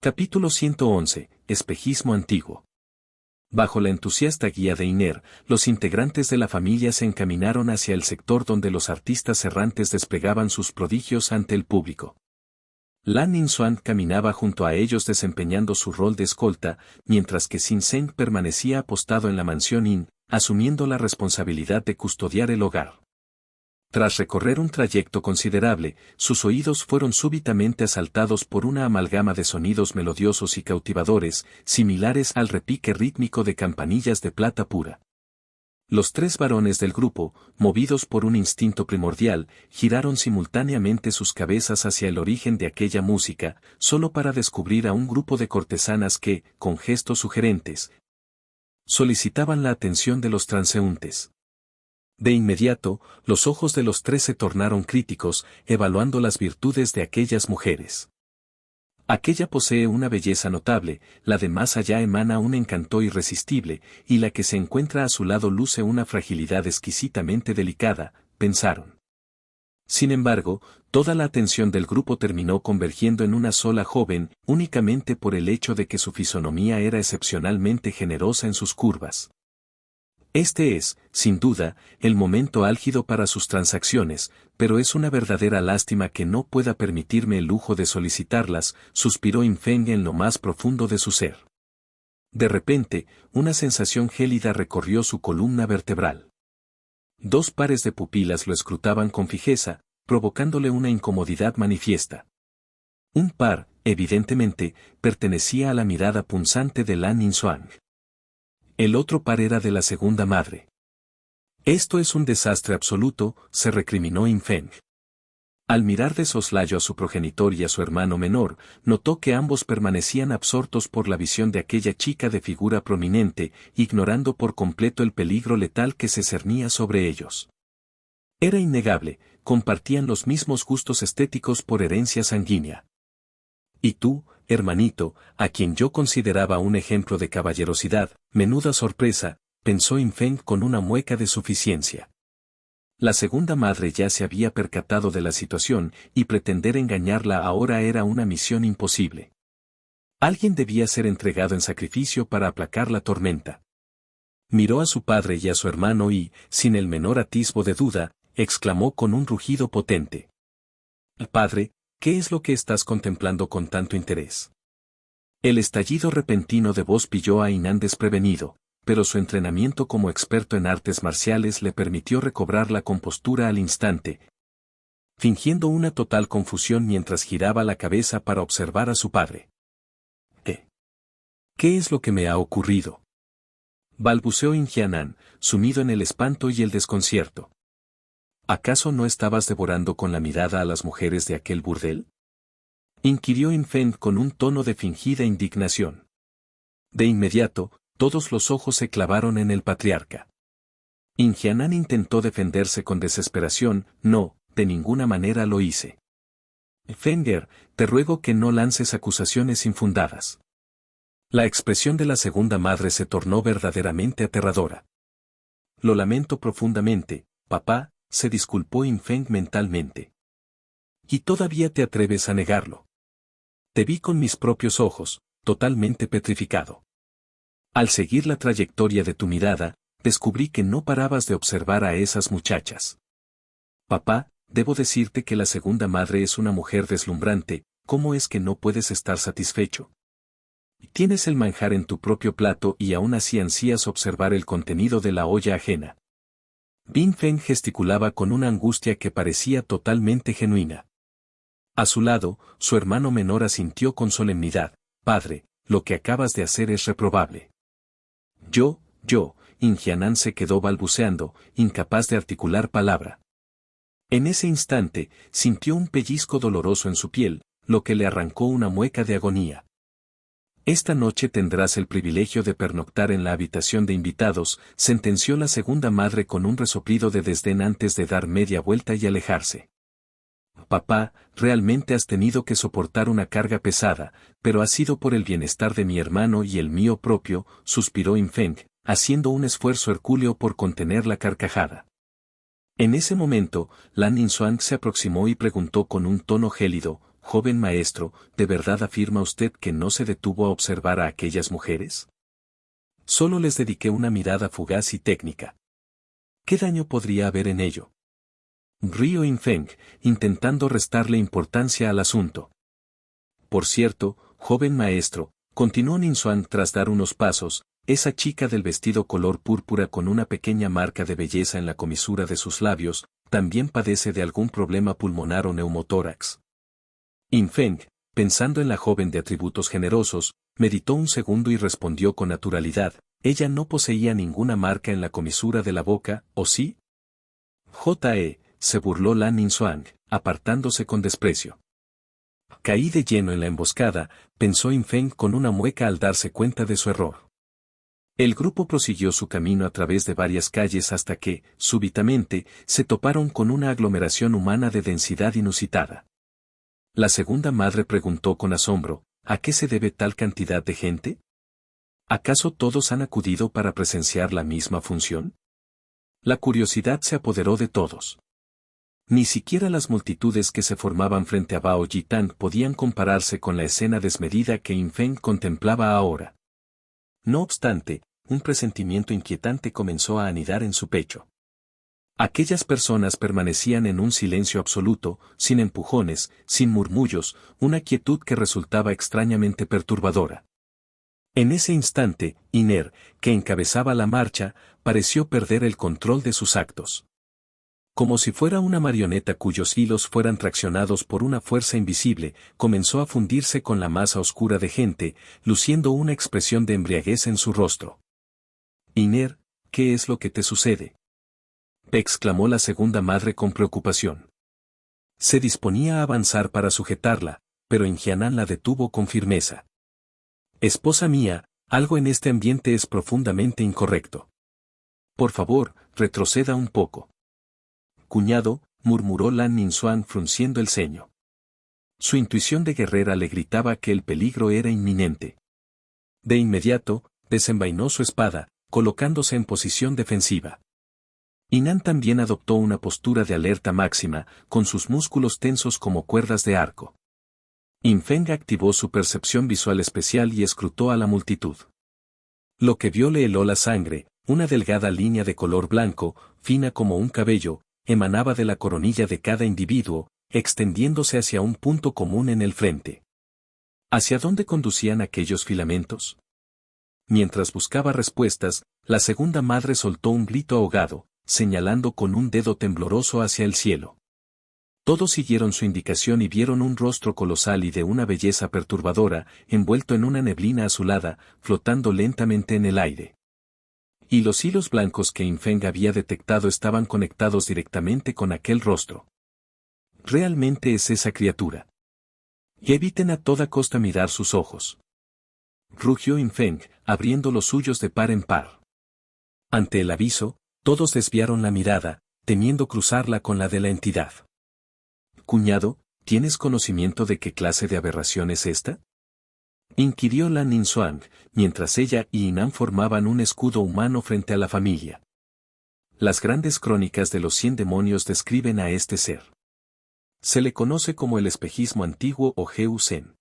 Capítulo 111. Espejismo antiguo. Bajo la entusiasta guía de Iner, los integrantes de la familia se encaminaron hacia el sector donde los artistas errantes desplegaban sus prodigios ante el público. Lan Ninzuan caminaba junto a ellos desempeñando su rol de escolta, mientras que Sin Seng permanecía apostado en la mansión Yin, asumiendo la responsabilidad de custodiar el hogar. Tras recorrer un trayecto considerable, sus oídos fueron súbitamente asaltados por una amalgama de sonidos melodiosos y cautivadores, similares al repique rítmico de campanillas de plata pura. Los tres varones del grupo, movidos por un instinto primordial, giraron simultáneamente sus cabezas hacia el origen de aquella música, solo para descubrir a un grupo de cortesanas que, con gestos sugerentes, solicitaban la atención de los transeúntes. De inmediato, los ojos de los tres se tornaron críticos, evaluando las virtudes de aquellas mujeres. Aquella posee una belleza notable, la de más allá emana un encanto irresistible, y la que se encuentra a su lado luce una fragilidad exquisitamente delicada, pensaron. Sin embargo, toda la atención del grupo terminó convergiendo en una sola joven, únicamente por el hecho de que su fisonomía era excepcionalmente generosa en sus curvas. Este es, sin duda, el momento álgido para sus transacciones, pero es una verdadera lástima que no pueda permitirme el lujo de solicitarlas, suspiró Yin Feng en lo más profundo de su ser. De repente, una sensación gélida recorrió su columna vertebral. Dos pares de pupilas lo escrutaban con fijeza, provocándole una incomodidad manifiesta. Un par, evidentemente, pertenecía a la mirada punzante de Lan Ninzuan. El otro par era de la segunda madre. Esto es un desastre absoluto, se recriminó Yin Feng. Al mirar de soslayo a su progenitor y a su hermano menor, notó que ambos permanecían absortos por la visión de aquella chica de figura prominente, ignorando por completo el peligro letal que se cernía sobre ellos. Era innegable, compartían los mismos gustos estéticos por herencia sanguínea. Y tú, hermanito, a quien yo consideraba un ejemplo de caballerosidad, menuda sorpresa, pensó Yin Feng con una mueca de suficiencia. La segunda madre ya se había percatado de la situación, y pretender engañarla ahora era una misión imposible. Alguien debía ser entregado en sacrificio para aplacar la tormenta. Miró a su padre y a su hermano y, sin el menor atisbo de duda, exclamó con un rugido potente. «Padre, ¿qué es lo que estás contemplando con tanto interés?» El estallido repentino de voz pilló a Inan desprevenido, pero su entrenamiento como experto en artes marciales le permitió recobrar la compostura al instante, fingiendo una total confusión mientras giraba la cabeza para observar a su padre. ¿Qué es lo que me ha ocurrido?», balbuceó Ingianan, sumido en el espanto y el desconcierto. ¿Acaso no estabas devorando con la mirada a las mujeres de aquel burdel?, inquirió Yin Feng con un tono de fingida indignación. De inmediato, todos los ojos se clavaron en el patriarca. Ingianan intentó defenderse con desesperación. «No, de ninguna manera lo hice. Fenger, te ruego que no lances acusaciones infundadas». La expresión de la segunda madre se tornó verdaderamente aterradora. «Lo lamento profundamente, papá», se disculpó Yin Feng mentalmente. «¿Y todavía te atreves a negarlo? Te vi con mis propios ojos, totalmente petrificado. Al seguir la trayectoria de tu mirada, descubrí que no parabas de observar a esas muchachas. Papá, debo decirte que la segunda madre es una mujer deslumbrante. ¿Cómo es que no puedes estar satisfecho? Tienes el manjar en tu propio plato y aún así ansías observar el contenido de la olla ajena». Yin Feng gesticulaba con una angustia que parecía totalmente genuina. A su lado, su hermano menor asintió con solemnidad. «Padre, lo que acabas de hacer es reprobable». Yo, Ingianan se quedó balbuceando, incapaz de articular palabra. En ese instante, sintió un pellizco doloroso en su piel, lo que le arrancó una mueca de agonía. «Esta noche tendrás el privilegio de pernoctar en la habitación de invitados», sentenció la segunda madre con un resoplido de desdén antes de dar media vuelta y alejarse. «Papá, realmente has tenido que soportar una carga pesada, pero ha sido por el bienestar de mi hermano y el mío propio», suspiró Yin Feng, haciendo un esfuerzo hercúleo por contener la carcajada. En ese momento, Lan Ninzuan se aproximó y preguntó con un tono gélido: joven maestro, ¿de verdad afirma usted que no se detuvo a observar a aquellas mujeres? Solo les dediqué una mirada fugaz y técnica. ¿Qué daño podría haber en ello? Río Infeng, intentando restarle importancia al asunto. Por cierto, joven maestro, continuó Ninzuan tras dar unos pasos, esa chica del vestido color púrpura con una pequeña marca de belleza en la comisura de sus labios, también padece de algún problema pulmonar o neumotórax. Infeng, pensando en la joven de atributos generosos, meditó un segundo y respondió con naturalidad, ella no poseía ninguna marca en la comisura de la boca, ¿o sí? Se burló Lan Ninzuan, apartándose con desprecio. Caí de lleno en la emboscada, pensó Infeng con una mueca al darse cuenta de su error. El grupo prosiguió su camino a través de varias calles hasta que, súbitamente, se toparon con una aglomeración humana de densidad inusitada. La segunda madre preguntó con asombro, ¿a qué se debe tal cantidad de gente? ¿Acaso todos han acudido para presenciar la misma función? La curiosidad se apoderó de todos. Ni siquiera las multitudes que se formaban frente a Bao Yitan podían compararse con la escena desmedida que Infeng contemplaba ahora. No obstante, un presentimiento inquietante comenzó a anidar en su pecho. Aquellas personas permanecían en un silencio absoluto, sin empujones, sin murmullos, una quietud que resultaba extrañamente perturbadora. En ese instante, Iner, que encabezaba la marcha, pareció perder el control de sus actos. Como si fuera una marioneta cuyos hilos fueran traccionados por una fuerza invisible, comenzó a fundirse con la masa oscura de gente, luciendo una expresión de embriaguez en su rostro. Iner, ¿qué es lo que te sucede? Exclamó la segunda madre con preocupación. Se disponía a avanzar para sujetarla, pero Ingianan la detuvo con firmeza. Esposa mía, algo en este ambiente es profundamente incorrecto. Por favor, retroceda un poco. Cuñado, murmuró Lan Ninzuan frunciendo el ceño. Su intuición de guerrera le gritaba que el peligro era inminente. De inmediato, desenvainó su espada, colocándose en posición defensiva. Inan también adoptó una postura de alerta máxima, con sus músculos tensos como cuerdas de arco. Infeng activó su percepción visual especial y escrutó a la multitud. Lo que vio le heló la sangre, una delgada línea de color blanco, fina como un cabello, emanaba de la coronilla de cada individuo, extendiéndose hacia un punto común en el frente. ¿Hacia dónde conducían aquellos filamentos? Mientras buscaba respuestas, la segunda madre soltó un grito ahogado, señalando con un dedo tembloroso hacia el cielo. Todos siguieron su indicación y vieron un rostro colosal y de una belleza perturbadora, envuelto en una neblina azulada, flotando lentamente en el aire. Y los hilos blancos que Infeng había detectado estaban conectados directamente con aquel rostro. Realmente es esa criatura. Y eviten a toda costa mirar sus ojos. Rugió Infeng, abriendo los suyos de par en par. Ante el aviso, todos desviaron la mirada, temiendo cruzarla con la de la entidad. Cuñado, ¿tienes conocimiento de qué clase de aberración es esta? Inquirió Lan Ninzuan, mientras ella y Inan formaban un escudo humano frente a la familia. Las grandes crónicas de los 100 demonios describen a este ser. Se le conoce como el espejismo antiguo o Geu-Zen.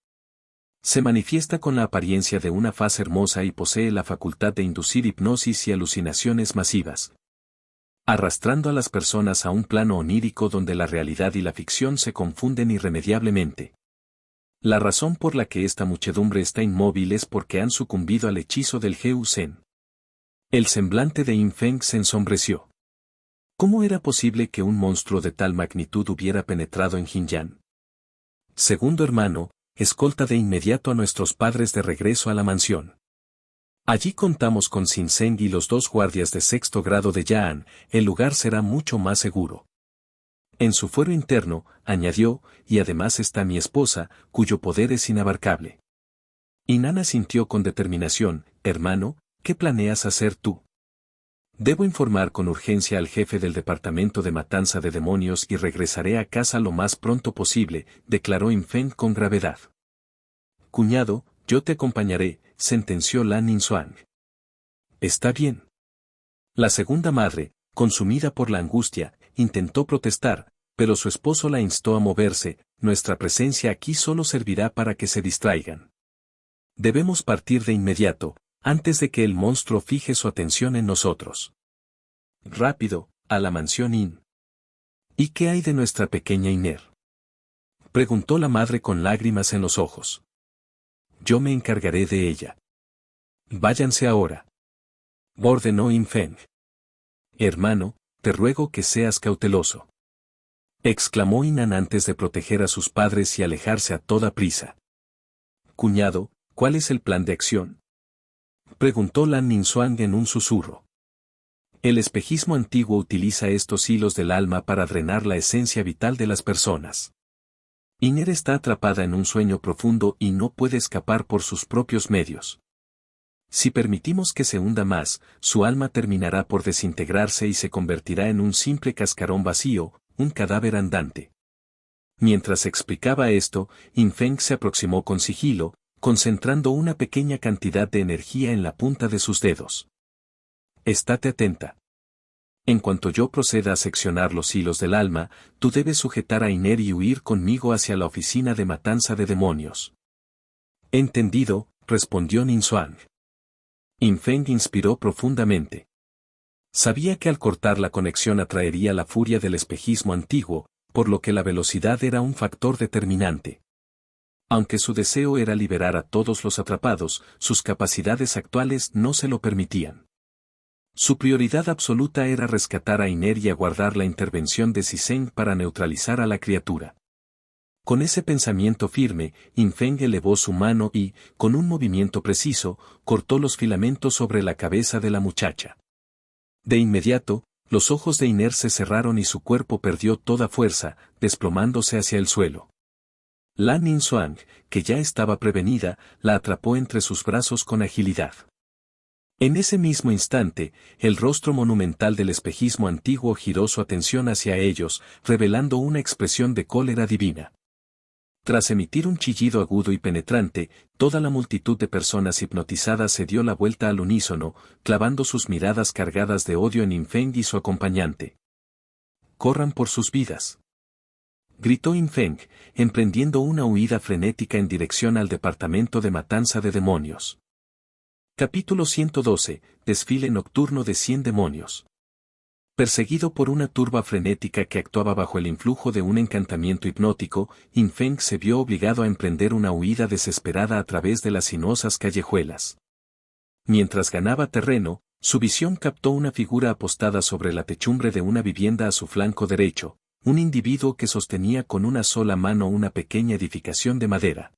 Se manifiesta con la apariencia de una faz hermosa y posee la facultad de inducir hipnosis y alucinaciones masivas, arrastrando a las personas a un plano onírico donde la realidad y la ficción se confunden irremediablemente. La razón por la que esta muchedumbre está inmóvil es porque han sucumbido al hechizo del Geu-Zen. El semblante de Infeng se ensombreció. ¿Cómo era posible que un monstruo de tal magnitud hubiera penetrado en Jinyan? Segundo hermano, escolta de inmediato a nuestros padres de regreso a la mansión. Allí contamos con Sinseng y los 2 guardias de 6º grado de Yaan, el lugar será mucho más seguro. En su fuero interno, añadió, y además está mi esposa, cuyo poder es inabarcable. Inanna sintió con determinación, hermano, ¿qué planeas hacer tú? Debo informar con urgencia al jefe del departamento de matanza de demonios y regresaré a casa lo más pronto posible, declaró Infeng con gravedad. Cuñado, yo te acompañaré, sentenció Lan Ninzuan. Está bien. La segunda madre, consumida por la angustia, intentó protestar, pero su esposo la instó a moverse, nuestra presencia aquí solo servirá para que se distraigan. Debemos partir de inmediato, antes de que el monstruo fije su atención en nosotros. Rápido, a la mansión Inn. ¿Y qué hay de nuestra pequeña Iner? Preguntó la madre con lágrimas en los ojos. Yo me encargaré de ella. Váyanse ahora. Ordenó Yin Feng. Hermano, te ruego que seas cauteloso. Exclamó Inan antes de proteger a sus padres y alejarse a toda prisa. Cuñado, ¿cuál es el plan de acción? Preguntó Lan Ningxuan en un susurro. El espejismo antiguo utiliza estos hilos del alma para drenar la esencia vital de las personas. Iner está atrapada en un sueño profundo y no puede escapar por sus propios medios. Si permitimos que se hunda más, su alma terminará por desintegrarse y se convertirá en un simple cascarón vacío, un cadáver andante. Mientras explicaba esto, Yin Feng se aproximó con sigilo, concentrando una pequeña cantidad de energía en la punta de sus dedos. Estate atenta. En cuanto yo proceda a seccionar los hilos del alma, tú debes sujetar a Iner y huir conmigo hacia la oficina de matanza de demonios. Entendido, respondió Ningxuan. Yin Feng inspiró profundamente. Sabía que al cortar la conexión atraería la furia del espejismo antiguo, por lo que la velocidad era un factor determinante. Aunque su deseo era liberar a todos los atrapados, sus capacidades actuales no se lo permitían. Su prioridad absoluta era rescatar a Iner y aguardar la intervención de Siseng para neutralizar a la criatura. Con ese pensamiento firme, Yin Feng elevó su mano y, con un movimiento preciso, cortó los filamentos sobre la cabeza de la muchacha. De inmediato, los ojos de Iner se cerraron y su cuerpo perdió toda fuerza, desplomándose hacia el suelo. Lan Ningxuan, que ya estaba prevenida, la atrapó entre sus brazos con agilidad. En ese mismo instante, el rostro monumental del espejismo antiguo giró su atención hacia ellos, revelando una expresión de cólera divina. Tras emitir un chillido agudo y penetrante, toda la multitud de personas hipnotizadas se dio la vuelta al unísono, clavando sus miradas cargadas de odio en Yin Feng y su acompañante. ¡Corran por sus vidas!, gritó Yin Feng, emprendiendo una huida frenética en dirección al departamento de matanza de demonios. Capítulo 112, Desfile nocturno de 100 demonios. Perseguido por una turba frenética que actuaba bajo el influjo de un encantamiento hipnótico, Yin Feng se vio obligado a emprender una huida desesperada a través de las sinuosas callejuelas. Mientras ganaba terreno, su visión captó una figura apostada sobre la techumbre de una vivienda a su flanco derecho, un individuo que sostenía con una sola mano una pequeña edificación de madera.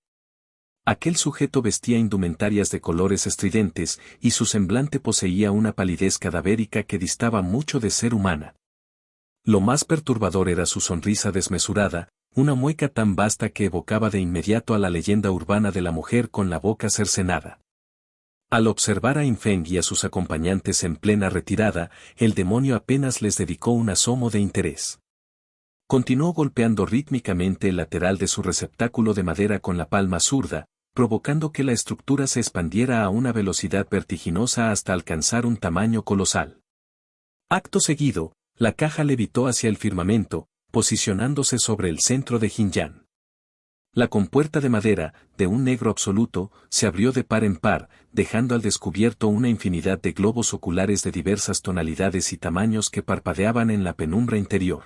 Aquel sujeto vestía indumentarias de colores estridentes, y su semblante poseía una palidez cadavérica que distaba mucho de ser humana. Lo más perturbador era su sonrisa desmesurada, una mueca tan vasta que evocaba de inmediato a la leyenda urbana de la mujer con la boca cercenada. Al observar a Yin Feng y a sus acompañantes en plena retirada, el demonio apenas les dedicó un asomo de interés. Continuó golpeando rítmicamente el lateral de su receptáculo de madera con la palma zurda, provocando que la estructura se expandiera a una velocidad vertiginosa hasta alcanzar un tamaño colosal. Acto seguido, la caja levitó hacia el firmamento, posicionándose sobre el centro de Jinyan. La compuerta de madera, de un negro absoluto, se abrió de par en par, dejando al descubierto una infinidad de globos oculares de diversas tonalidades y tamaños que parpadeaban en la penumbra interior.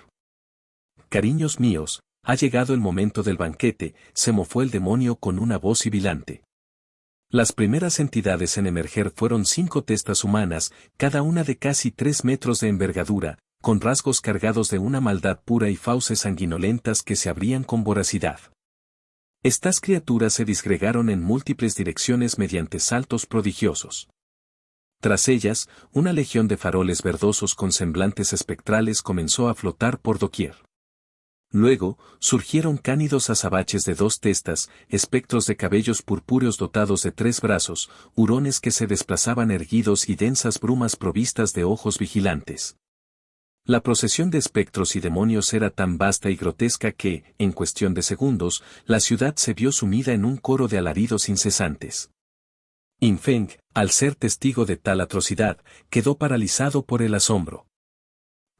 Cariños míos, ha llegado el momento del banquete, se mofó el demonio con una voz sibilante. Las primeras entidades en emerger fueron 5 testas humanas, cada una de casi 3 metros de envergadura, con rasgos cargados de una maldad pura y fauces sanguinolentas que se abrían con voracidad. Estas criaturas se disgregaron en múltiples direcciones mediante saltos prodigiosos. Tras ellas, una legión de faroles verdosos con semblantes espectrales comenzó a flotar por doquier. Luego, surgieron cánidos azabaches de 2 testas, espectros de cabellos purpúreos dotados de 3 brazos, hurones que se desplazaban erguidos y densas brumas provistas de ojos vigilantes. La procesión de espectros y demonios era tan vasta y grotesca que, en cuestión de segundos, la ciudad se vio sumida en un coro de alaridos incesantes. Yin Feng, al ser testigo de tal atrocidad, quedó paralizado por el asombro.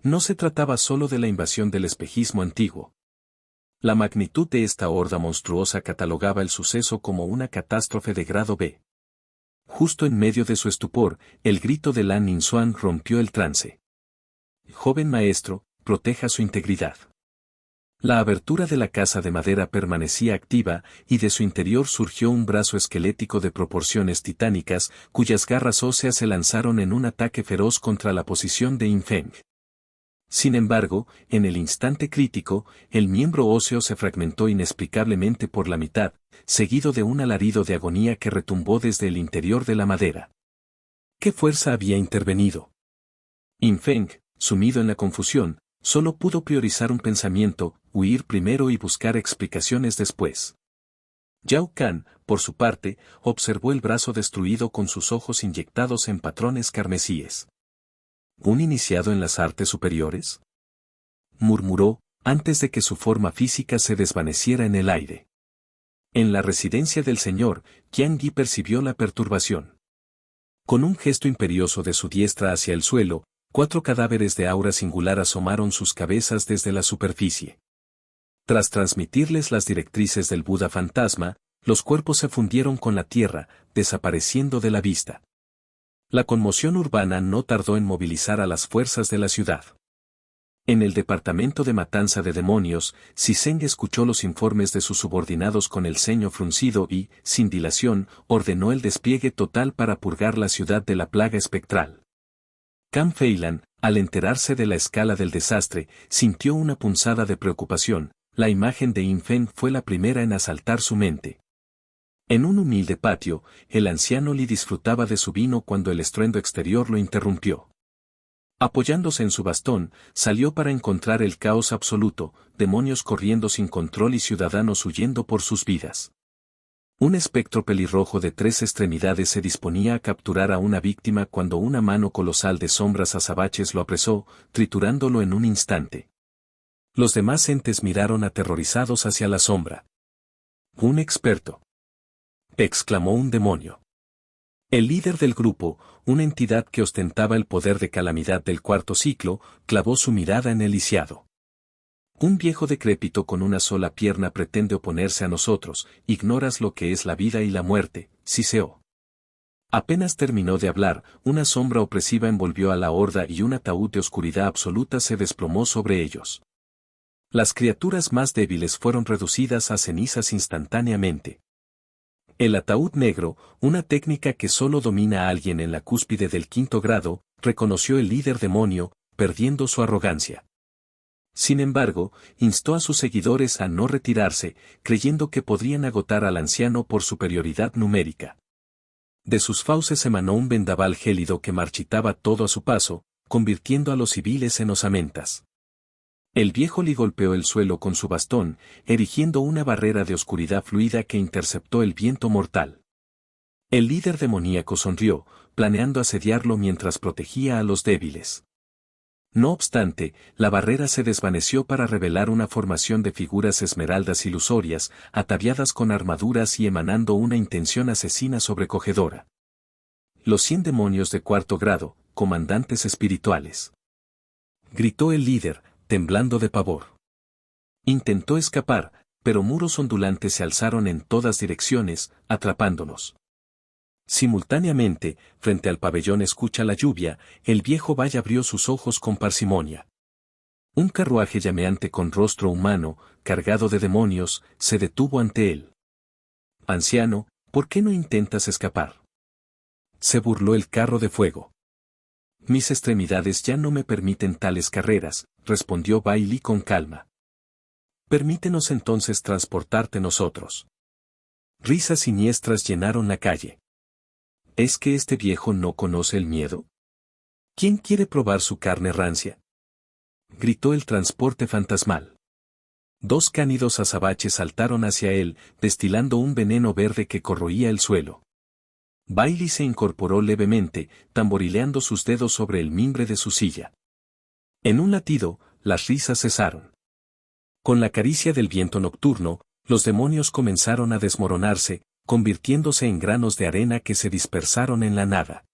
No se trataba solo de la invasión del espejismo antiguo. La magnitud de esta horda monstruosa catalogaba el suceso como una catástrofe de grado B. Justo en medio de su estupor, el grito de Lan Ninzuan rompió el trance. Joven maestro, proteja su integridad. La abertura de la casa de madera permanecía activa, y de su interior surgió un brazo esquelético de proporciones titánicas, cuyas garras óseas se lanzaron en un ataque feroz contra la posición de Yin Feng. Sin embargo, en el instante crítico, el miembro óseo se fragmentó inexplicablemente por la mitad, seguido de un alarido de agonía que retumbó desde el interior de la madera. ¿Qué fuerza había intervenido? Yin Feng, sumido en la confusión, solo pudo priorizar un pensamiento, huir primero y buscar explicaciones después. Yao Kan, por su parte, observó el brazo destruido con sus ojos inyectados en patrones carmesíes. ¿Un iniciado en las artes superiores?, murmuró, antes de que su forma física se desvaneciera en el aire. En la residencia del señor, Qian Yi percibió la perturbación. Con un gesto imperioso de su diestra hacia el suelo, 4 cadáveres de aura singular asomaron sus cabezas desde la superficie. Tras transmitirles las directrices del Buda fantasma, los cuerpos se fundieron con la tierra, desapareciendo de la vista. La conmoción urbana no tardó en movilizar a las fuerzas de la ciudad. En el departamento de matanza de demonios, Zizeng escuchó los informes de sus subordinados con el ceño fruncido y, sin dilación, ordenó el despliegue total para purgar la ciudad de la plaga espectral. Kang Feilan, al enterarse de la escala del desastre, sintió una punzada de preocupación. La imagen de Yin Feng fue la primera en asaltar su mente. En un humilde patio, el anciano Li disfrutaba de su vino cuando el estruendo exterior lo interrumpió. Apoyándose en su bastón, salió para encontrar el caos absoluto, demonios corriendo sin control y ciudadanos huyendo por sus vidas. Un espectro pelirrojo de 3 extremidades se disponía a capturar a una víctima cuando una mano colosal de sombras azabaches lo apresó, triturándolo en un instante. Los demás entes miraron aterrorizados hacia la sombra. «Un experto», exclamó un demonio. El líder del grupo, una entidad que ostentaba el poder de calamidad del 4º ciclo, clavó su mirada en el lisiado. Un viejo decrépito con una sola pierna pretende oponerse a nosotros, ignoras lo que es la vida y la muerte, siseó. Apenas terminó de hablar, una sombra opresiva envolvió a la horda y un ataúd de oscuridad absoluta se desplomó sobre ellos. Las criaturas más débiles fueron reducidas a cenizas instantáneamente. El ataúd negro, una técnica que solo domina a alguien en la cúspide del 5º grado, reconoció el líder demonio, perdiendo su arrogancia. Sin embargo, instó a sus seguidores a no retirarse, creyendo que podrían agotar al anciano por superioridad numérica. De sus fauces emanó un vendaval gélido que marchitaba todo a su paso, convirtiendo a los civiles en osamentas. El viejo Li golpeó el suelo con su bastón, erigiendo una barrera de oscuridad fluida que interceptó el viento mortal. El líder demoníaco sonrió, planeando asediarlo mientras protegía a los débiles. No obstante, la barrera se desvaneció para revelar una formación de figuras esmeraldas ilusorias, ataviadas con armaduras y emanando una intención asesina sobrecogedora. Los 100 demonios de 4º grado, comandantes espirituales. Gritó el líder, temblando de pavor. Intentó escapar, pero muros ondulantes se alzaron en todas direcciones, atrapándonos. Simultáneamente, frente al pabellón Escucha la lluvia, el viejo Bai abrió sus ojos con parsimonia. Un carruaje llameante con rostro humano, cargado de demonios, se detuvo ante él. «Anciano, ¿por qué no intentas escapar?», se burló el carro de fuego. «Mis extremidades ya no me permiten tales carreras», respondió Bai Li con calma. «Permítenos entonces transportarte nosotros». Risas siniestras llenaron la calle. ¿Es que este viejo no conoce el miedo? ¿Quién quiere probar su carne rancia?, gritó el transporte fantasmal. 2 cánidos azabaches saltaron hacia él, destilando un veneno verde que corroía el suelo. Bai Li se incorporó levemente, tamborileando sus dedos sobre el mimbre de su silla. En un latido, las risas cesaron. Con la caricia del viento nocturno, los demonios comenzaron a desmoronarse, convirtiéndose en granos de arena que se dispersaron en la nada.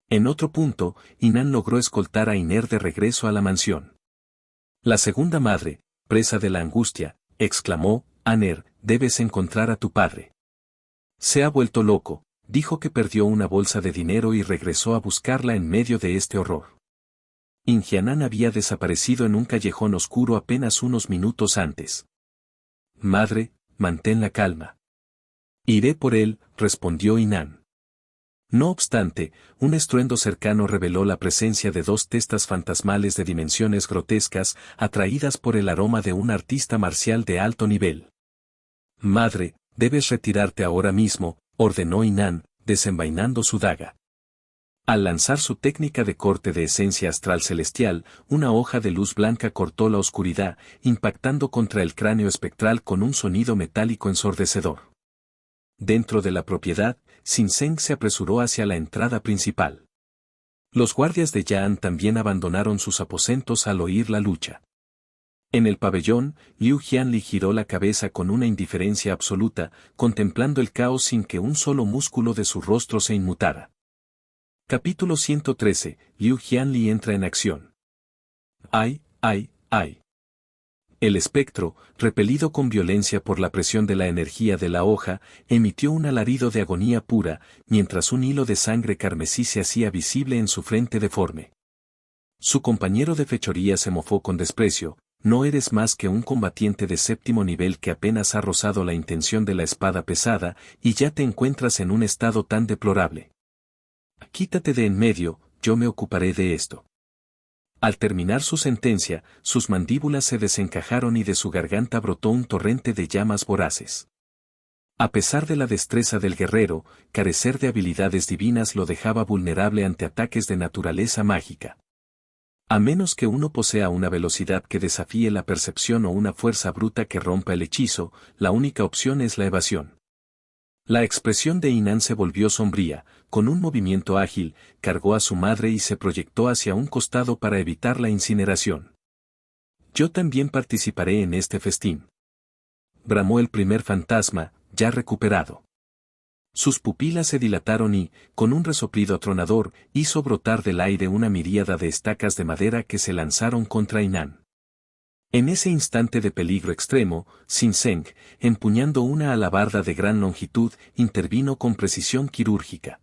En otro punto, Inan logró escoltar a Iner de regreso a la mansión. La segunda madre, presa de la angustia, exclamó: Aner, debes encontrar a tu padre. Se ha vuelto loco, dijo que perdió una bolsa de dinero y regresó a buscarla en medio de este horror. Ingianan había desaparecido en un callejón oscuro apenas unos minutos antes. Madre, mantén la calma. Iré por él, respondió Inan. No obstante, un estruendo cercano reveló la presencia de dos testas fantasmales de dimensiones grotescas, atraídas por el aroma de un artista marcial de alto nivel. Madre, debes retirarte ahora mismo, ordenó Inan, desenvainando su daga. Al lanzar su técnica de corte de esencia astral celestial, una hoja de luz blanca cortó la oscuridad, impactando contra el cráneo espectral con un sonido metálico ensordecedor. Dentro de la propiedad, Sinseng se apresuró hacia la entrada principal. Los guardias de Yan también abandonaron sus aposentos al oír la lucha. En el pabellón, Liu Jianli giró la cabeza con una indiferencia absoluta, contemplando el caos sin que un solo músculo de su rostro se inmutara. Capítulo 113. Liu Jianli entra en acción. ¡Ay, ay, ay! El espectro, repelido con violencia por la presión de la energía de la hoja, emitió un alarido de agonía pura, mientras un hilo de sangre carmesí se hacía visible en su frente deforme. Su compañero de fechoría se mofó con desprecio: no eres más que un combatiente de séptimo nivel que apenas ha rozado la intención de la espada pesada, y ya te encuentras en un estado tan deplorable. Quítate de en medio, yo me ocuparé de esto. Al terminar su sentencia, sus mandíbulas se desencajaron y de su garganta brotó un torrente de llamas voraces. A pesar de la destreza del guerrero, carecer de habilidades divinas lo dejaba vulnerable ante ataques de naturaleza mágica. A menos que uno posea una velocidad que desafíe la percepción o una fuerza bruta que rompa el hechizo, la única opción es la evasión. La expresión de Inan se volvió sombría. Con un movimiento ágil, cargó a su madre y se proyectó hacia un costado para evitar la incineración. Yo también participaré en este festín. Bramó el primer fantasma, ya recuperado. Sus pupilas se dilataron y, con un resoplido atronador, hizo brotar del aire una miríada de estacas de madera que se lanzaron contra Inan. En ese instante de peligro extremo, Sinseng, empuñando una alabarda de gran longitud, intervino con precisión quirúrgica.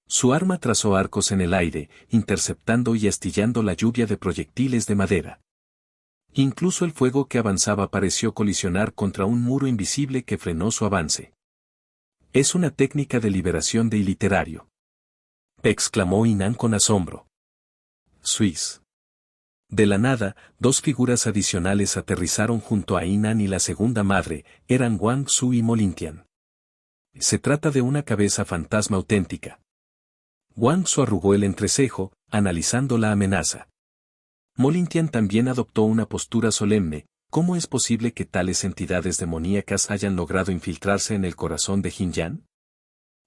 Su arma trazó arcos en el aire, interceptando y astillando la lluvia de proyectiles de madera. Incluso el fuego que avanzaba pareció colisionar contra un muro invisible que frenó su avance. Es una técnica de liberación de iliterario, exclamó Inan con asombro. Suiz. De la nada, dos figuras adicionales aterrizaron junto a Inan y la segunda madre, eran Wang Su y Molintian. Se trata de una cabeza fantasma auténtica. Wang Su arrugó el entrecejo, analizando la amenaza. Molintian también adoptó una postura solemne. ¿Cómo es posible que tales entidades demoníacas hayan logrado infiltrarse en el corazón de Jinyan?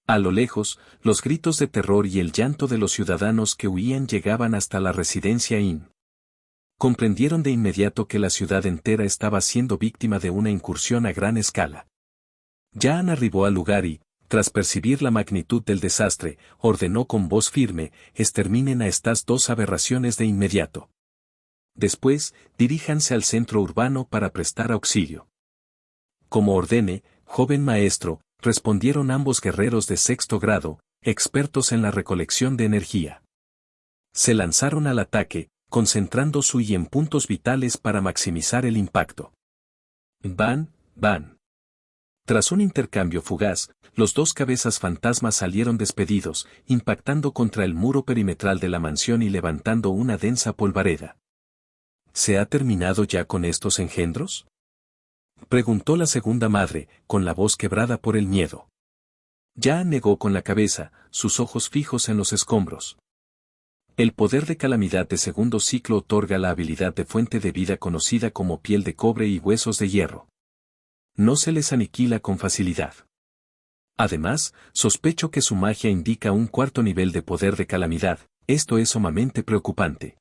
A lo lejos, los gritos de terror y el llanto de los ciudadanos que huían llegaban hasta la residencia Yin. Comprendieron de inmediato que la ciudad entera estaba siendo víctima de una incursión a gran escala. Yan arribó al lugar y, tras percibir la magnitud del desastre, ordenó con voz firme: exterminen a estas dos aberraciones de inmediato. Después, diríjanse al centro urbano para prestar auxilio. Como ordene, joven maestro, respondieron ambos guerreros de sexto grado, expertos en la recolección de energía. Se lanzaron al ataque, concentrando su y en puntos vitales para maximizar el impacto. Van, van. Tras un intercambio fugaz, los dos cabezas fantasmas salieron despedidos, impactando contra el muro perimetral de la mansión y levantando una densa polvareda. ¿Se ha terminado ya con estos engendros?, preguntó la segunda madre, con la voz quebrada por el miedo. Ya negó con la cabeza, sus ojos fijos en los escombros. El poder de calamidad de segundo ciclo otorga la habilidad de fuente de vida conocida como piel de cobre y huesos de hierro. No se les aniquila con facilidad. Además, sospecho que su magia indica un cuarto nivel de poder de calamidad. Esto es sumamente preocupante.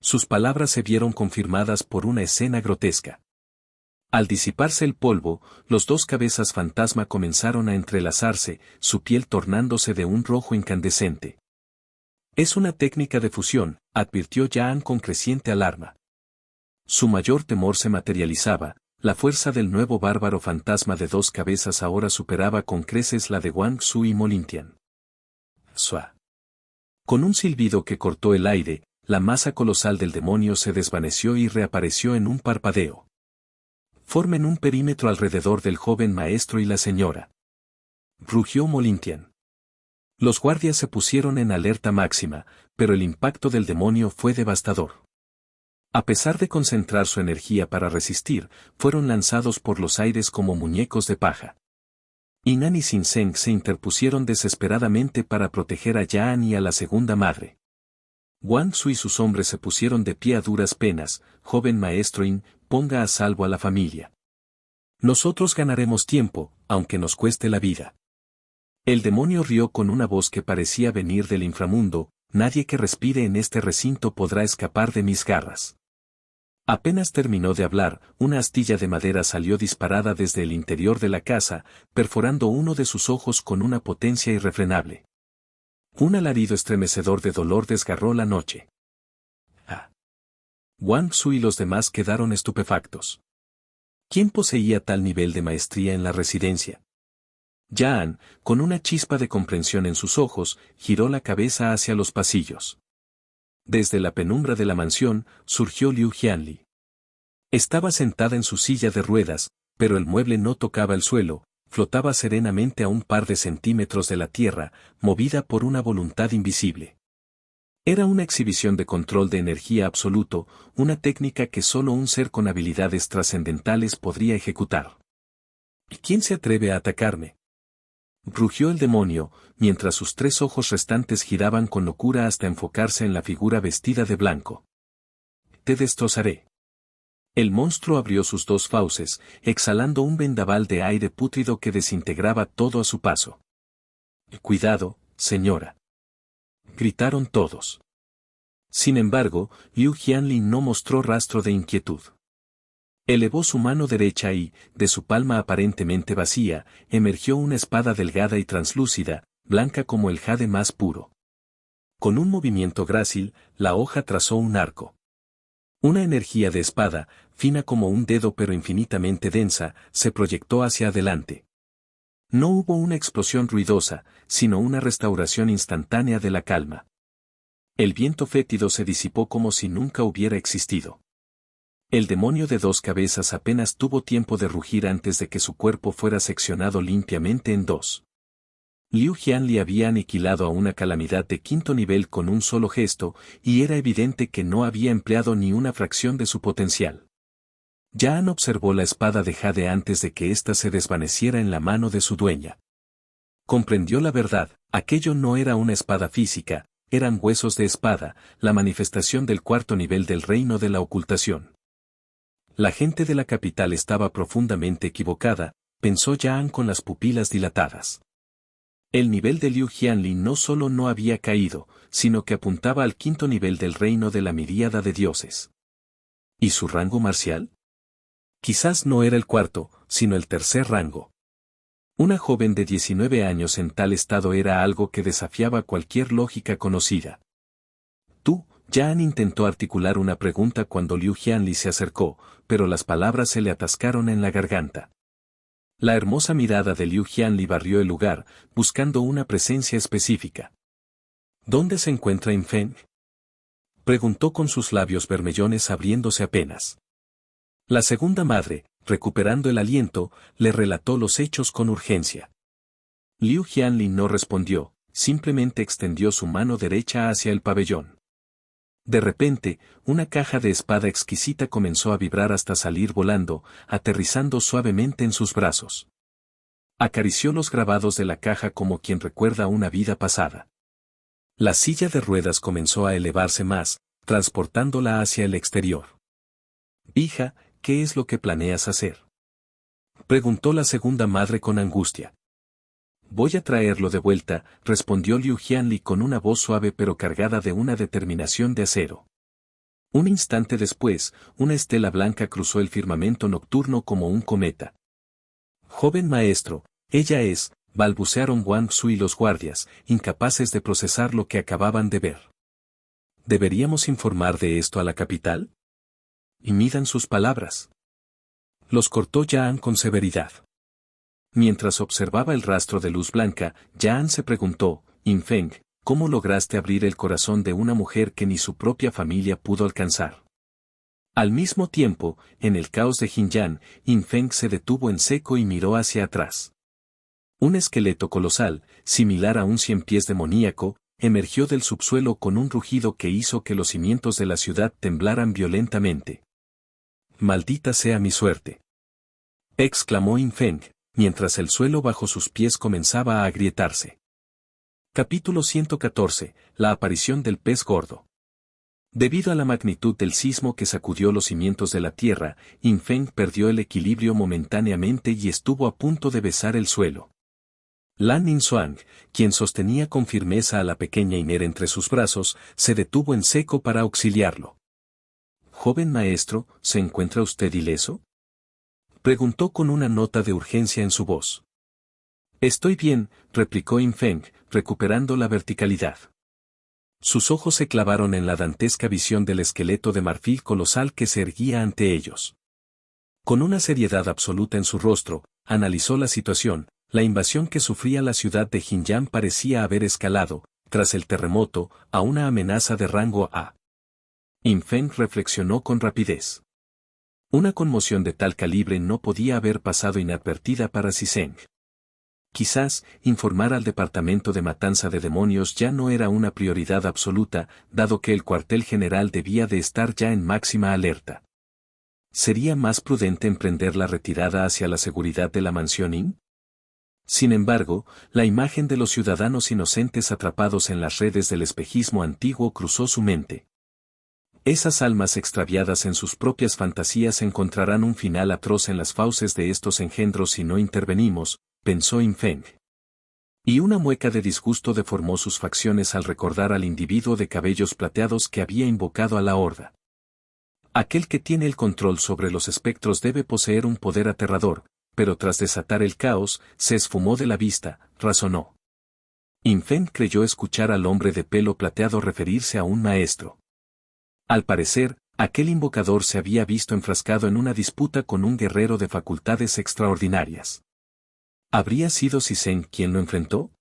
Sus palabras se vieron confirmadas por una escena grotesca. Al disiparse el polvo, los dos cabezas fantasma comenzaron a entrelazarse, su piel tornándose de un rojo incandescente. Es una técnica de fusión, advirtió Yan con creciente alarma. Su mayor temor se materializaba, la fuerza del nuevo bárbaro fantasma de 2 cabezas ahora superaba con creces la de Wang Su y Molintian. Sua. Con un silbido que cortó el aire, la masa colosal del demonio se desvaneció y reapareció en un parpadeo. Formen un perímetro alrededor del joven maestro y la señora. Rugió Molintian. Los guardias se pusieron en alerta máxima, pero el impacto del demonio fue devastador. A pesar de concentrar su energía para resistir, fueron lanzados por los aires como muñecos de paja. Inan y Sinseng se interpusieron desesperadamente para proteger a Yan y a la segunda madre. Wang Su y sus hombres se pusieron de pie a duras penas. Joven maestro In, ponga a salvo a la familia. Nosotros ganaremos tiempo, aunque nos cueste la vida. El demonio rió con una voz que parecía venir del inframundo. Nadie que respire en este recinto podrá escapar de mis garras. Apenas terminó de hablar, una astilla de madera salió disparada desde el interior de la casa, perforando uno de sus ojos con una potencia irrefrenable. Un alarido estremecedor de dolor desgarró la noche. Ah. Wang Su y los demás quedaron estupefactos. ¿Quién poseía tal nivel de maestría en la residencia? Yan, con una chispa de comprensión en sus ojos, giró la cabeza hacia los pasillos. Desde la penumbra de la mansión, surgió Liu Jianli. Estaba sentada en su silla de ruedas, pero el mueble no tocaba el suelo, flotaba serenamente a un par de centímetros de la tierra, movida por una voluntad invisible. Era una exhibición de control de energía absoluto, una técnica que solo un ser con habilidades trascendentales podría ejecutar. ¿Quién se atreve a atacarme? Rugió el demonio, mientras sus 3 ojos restantes giraban con locura hasta enfocarse en la figura vestida de blanco. Te destrozaré. El monstruo abrió sus 2 fauces, exhalando un vendaval de aire pútrido que desintegraba todo a su paso. Cuidado, señora. Gritaron todos. Sin embargo, Liu Jianlin no mostró rastro de inquietud. Elevó su mano derecha y, de su palma aparentemente vacía, emergió una espada delgada y translúcida, blanca como el jade más puro. Con un movimiento grácil, la hoja trazó un arco. Una energía de espada, fina como un dedo pero infinitamente densa, se proyectó hacia adelante. No hubo una explosión ruidosa, sino una restauración instantánea de la calma. El viento fétido se disipó como si nunca hubiera existido. El demonio de 2 cabezas apenas tuvo tiempo de rugir antes de que su cuerpo fuera seccionado limpiamente en 2. Liu Jianli había aniquilado a una calamidad de 5º nivel con un solo gesto, y era evidente que no había empleado ni una fracción de su potencial. Yan observó la espada de jade antes de que ésta se desvaneciera en la mano de su dueña. Comprendió la verdad, aquello no era una espada física, eran huesos de espada, la manifestación del 4º nivel del reino de la ocultación. La gente de la capital estaba profundamente equivocada, pensó Yan con las pupilas dilatadas. El nivel de Liu Jianli no solo no había caído, sino que apuntaba al 5º nivel del reino de la miríada de dioses. ¿Y su rango marcial? Quizás no era el 4º, sino el 3er rango. Una joven de 19 años en tal estado era algo que desafiaba cualquier lógica conocida. Tú, Yan intentó articular una pregunta cuando Liu Jianli se acercó, pero las palabras se le atascaron en la garganta. La hermosa mirada de Liu Jianli barrió el lugar, buscando una presencia específica. ¿Dónde se encuentra Infeng? Preguntó con sus labios bermellones abriéndose apenas. La segunda madre, recuperando el aliento, le relató los hechos con urgencia. Liu Jianli no respondió, simplemente extendió su mano derecha hacia el pabellón. De repente, una caja de espada exquisita comenzó a vibrar hasta salir volando, aterrizando suavemente en sus brazos. Acarició los grabados de la caja como quien recuerda una vida pasada. La silla de ruedas comenzó a elevarse más, transportándola hacia el exterior. Hija, ¿qué es lo que planeas hacer? Preguntó la segunda madre con angustia. Voy a traerlo de vuelta, respondió Liu Jianli con una voz suave pero cargada de una determinación de acero. Un instante después, una estela blanca cruzó el firmamento nocturno como un cometa. Joven maestro, ella es, balbucearon Wang Su y los guardias, incapaces de procesar lo que acababan de ver. ¿Deberíamos informar de esto a la capital? Y midan sus palabras. Los cortó Yan con severidad. Mientras observaba el rastro de luz blanca, Yan se preguntó, Infeng, ¿cómo lograste abrir el corazón de una mujer que ni su propia familia pudo alcanzar? Al mismo tiempo, en el caos de Jinyan, Infeng se detuvo en seco y miró hacia atrás. Un esqueleto colosal, similar a un 100 pies demoníaco, emergió del subsuelo con un rugido que hizo que los cimientos de la ciudad temblaran violentamente. «Maldita sea mi suerte», exclamó Infeng, mientras el suelo bajo sus pies comenzaba a agrietarse. Capítulo 114. La aparición del pez gordo. Debido a la magnitud del sismo que sacudió los cimientos de la tierra, Infeng perdió el equilibrio momentáneamente y estuvo a punto de besar el suelo. Lan Ninzuang, quien sostenía con firmeza a la pequeña Iner entre sus brazos, se detuvo en seco para auxiliarlo. «Joven maestro, ¿se encuentra usted ileso?», preguntó con una nota de urgencia en su voz. «Estoy bien», replicó Infeng, recuperando la verticalidad. Sus ojos se clavaron en la dantesca visión del esqueleto de marfil colosal que se erguía ante ellos. Con una seriedad absoluta en su rostro, analizó la situación. La invasión que sufría la ciudad de Jinyan parecía haber escalado, tras el terremoto, a una amenaza de rango A. Infeng reflexionó con rapidez. Una conmoción de tal calibre no podía haber pasado inadvertida para Siseng. Quizás, informar al departamento de matanza de demonios ya no era una prioridad absoluta, dado que el cuartel general debía de estar ya en máxima alerta. ¿Sería más prudente emprender la retirada hacia la seguridad de la mansión Yin? Sin embargo, la imagen de los ciudadanos inocentes atrapados en las redes del espejismo antiguo cruzó su mente. Esas almas extraviadas en sus propias fantasías encontrarán un final atroz en las fauces de estos engendros si no intervenimos, pensó Infeng. Y una mueca de disgusto deformó sus facciones al recordar al individuo de cabellos plateados que había invocado a la horda. Aquel que tiene el control sobre los espectros debe poseer un poder aterrador, pero tras desatar el caos, se esfumó de la vista, razonó. Infeng creyó escuchar al hombre de pelo plateado referirse a un maestro. Al parecer, aquel invocador se había visto enfrascado en una disputa con un guerrero de facultades extraordinarias. ¿Habría sido Siseng quien lo enfrentó?